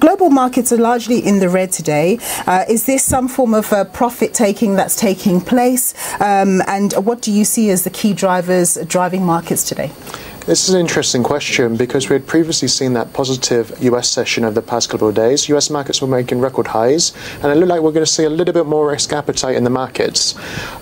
Global markets are largely in the red today. Is this some form of profit taking that's taking place? And what do you see as the key drivers driving markets today? This is an interesting question because we had previously seen that positive US session over the past couple of days. US markets were making record highs, and it looked like we're going to see a little bit more risk appetite in the markets.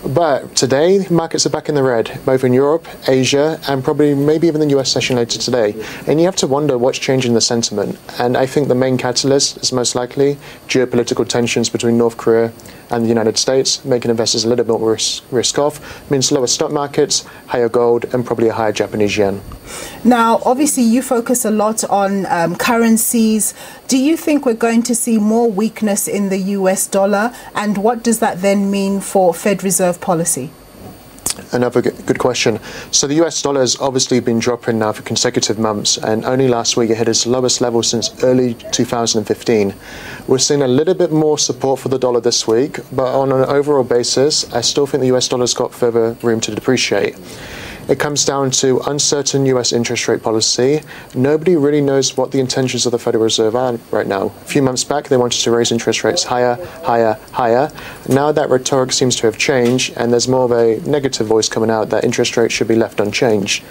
But today, markets are back in the red, both in Europe, Asia, and probably maybe even the US session later today. And you have to wonder what's changing the sentiment. And I think the main catalyst is most likely geopolitical tensions between North Korea and the United States, making investors a little bit more risk off, means lower stock markets, higher gold, and probably a higher Japanese yen. Now, obviously, you focus a lot on currencies. Do you think we're going to see more weakness in the US dollar? And what does that then mean for Fed Reserve policy? Another good question. So the US dollar has obviously been dropping now for consecutive months, and only last week it hit its lowest level since early 2015. We're seeing a little bit more support for the dollar this week, but on an overall basis, I still think the US dollar's got further room to depreciate. It comes down to uncertain US interest rate policy. Nobody really knows what the intentions of the Federal Reserve are right now. A few months back, they wanted to raise interest rates higher, higher, higher. Now that rhetoric seems to have changed, and there's more of a negative voice coming out that interest rates should be left unchanged.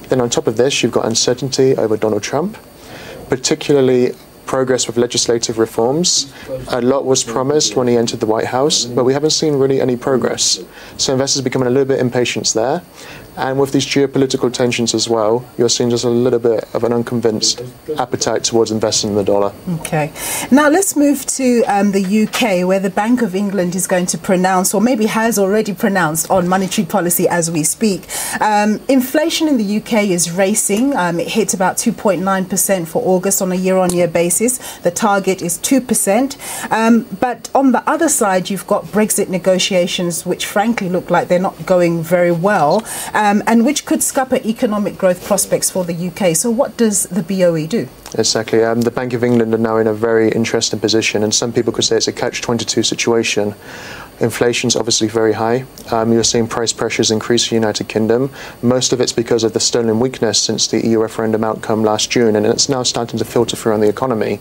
Then on top of this, you've got uncertainty over Donald Trump, particularly progress with legislative reforms. A lot was promised when he entered the White House, but we haven't seen really any progress. So investors are becoming a little bit impatient there. And with these geopolitical tensions as well, you're seeing just a little bit of an unconvinced appetite towards investing in the dollar. Okay. Now let's move to the UK, where the Bank of England is going to pronounce, or maybe has already pronounced, on monetary policy as we speak. Inflation in the UK is racing. It hit about 2.9% for August on a year-on-year basis. The target is 2%. But on the other side, you've got Brexit negotiations, which frankly look like they're not going very well. And which could scupper economic growth prospects for the UK. So what does the BOE do? Exactly. The Bank of England are now in a very interesting position, and some people could say it's a catch-22 situation. Inflation's obviously very high. You're seeing price pressures increase in the United Kingdom. Most of it's because of the sterling weakness since the EU referendum outcome last June, and it's now starting to filter through on the economy.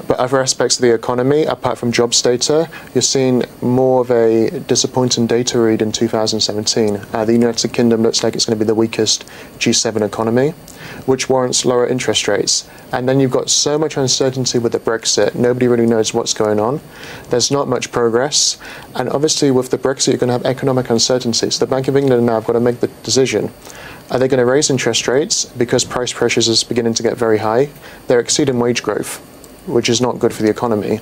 But other aspects of the economy, apart from jobs data, you're seeing more of a disappointing data read in 2017. The United Kingdom looks like it's going to be the weakest G7 economy, which warrants lower interest rates. And then you've got so much uncertainty with the Brexit. Nobody really knows what's going on. There's not much progress. And obviously with the Brexit, you're going to have economic uncertainty. So the Bank of England now have got to make the decision. Are they going to raise interest rates because price pressures is beginning to get very high? They're exceeding wage growth, which is not good for the economy.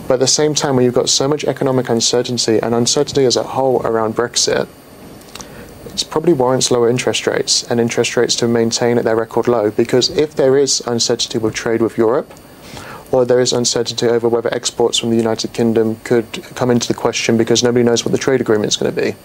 But at the same time, when you've got so much economic uncertainty and uncertainty as a whole around Brexit, it probably warrants lower interest rates and interest rates to maintain at their record low, because if there is uncertainty with trade with Europe, or there is uncertainty over whether exports from the United Kingdom could come into the question because nobody knows what the trade agreement is going to be,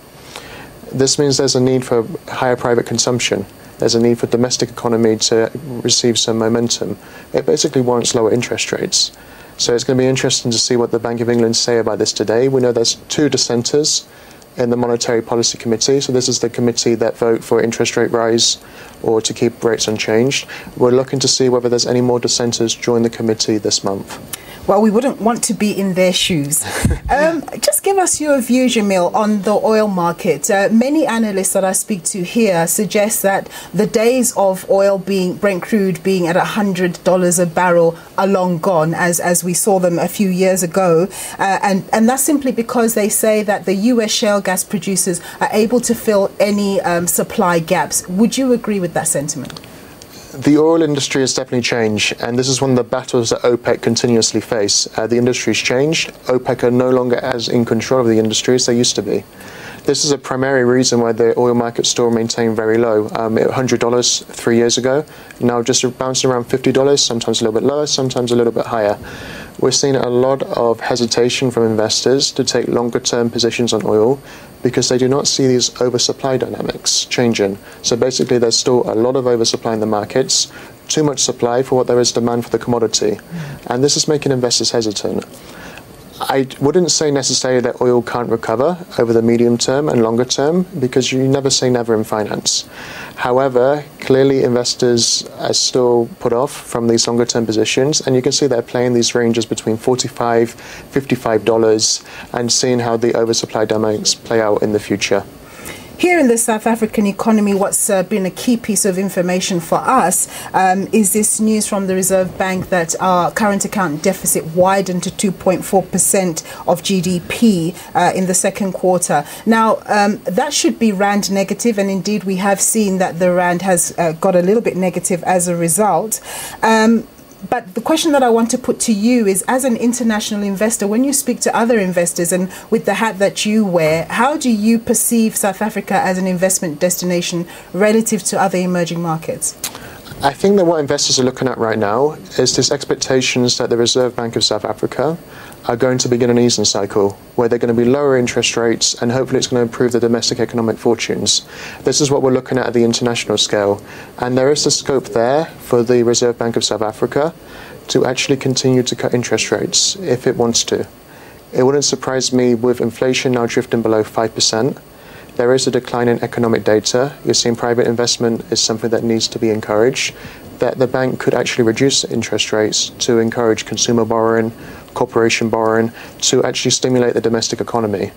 this means there's a need for higher private consumption. There's a need for domestic economy to receive some momentum. It basically warrants lower interest rates. So it's going to be interesting to see what the Bank of England say about this today. We know there's two dissenters in the Monetary Policy Committee. So this is the committee that vote for interest rate rise or to keep rates unchanged. We're looking to see whether there's any more dissenters join the committee this month. Well, we wouldn't want to be in their shoes. Just give us your view, Jameel, on the oil market. Many analysts that I speak to here suggest that the days of oil Brent crude being at $100 a barrel are long gone, as we saw them a few years ago. And that's simply because they say that the US shale gas producers are able to fill any supply gaps. Would you agree with that sentiment? The oil industry has definitely changed, and this is one of the battles that OPEC continuously face. The industry's changed. OPEC are no longer as in control of the industry as they used to be. This is a primary reason why the oil market still maintained very low. At $100 3 years ago, now just bouncing around $50, sometimes a little bit lower, sometimes a little bit higher. We're seeing a lot of hesitation from investors to take longer-term positions on oil because they do not see these oversupply dynamics changing. So basically, there's still a lot of oversupply in the markets, too much supply for what there is demand for the commodity. And this is making investors hesitant. I wouldn't say necessarily that oil can't recover over the medium term and longer term, because you never say never in finance. However, Clearly, investors are still put off from these longer term positions, and you can see they're playing these ranges between $45, $55, and seeing how the oversupply dynamics play out in the future. Here in the South African economy, what's been a key piece of information for us is this news from the Reserve Bank that our current account deficit widened to 2.4% of GDP in the second quarter. Now, that should be rand negative, and indeed we have seen that the rand has got a little bit negative as a result. But the question that I want to put to you is, as an international investor, when you speak to other investors and with the hat that you wear, how do you perceive South Africa as an investment destination relative to other emerging markets? I think that what investors are looking at right now is this expectations that the Reserve Bank of South Africa are going to begin an easing cycle where they're going to be lower interest rates, and hopefully it's going to improve the domestic economic fortunes. This is what we're looking at the international scale, and there is a scope there for the Reserve Bank of South Africa to actually continue to cut interest rates if it wants to. It wouldn't surprise me with inflation now drifting below 5%. There is a decline in economic data. You're seeing private investment is something that needs to be encouraged, that the bank could actually reduce interest rates to encourage consumer borrowing, corporation borrowing, to actually stimulate the domestic economy.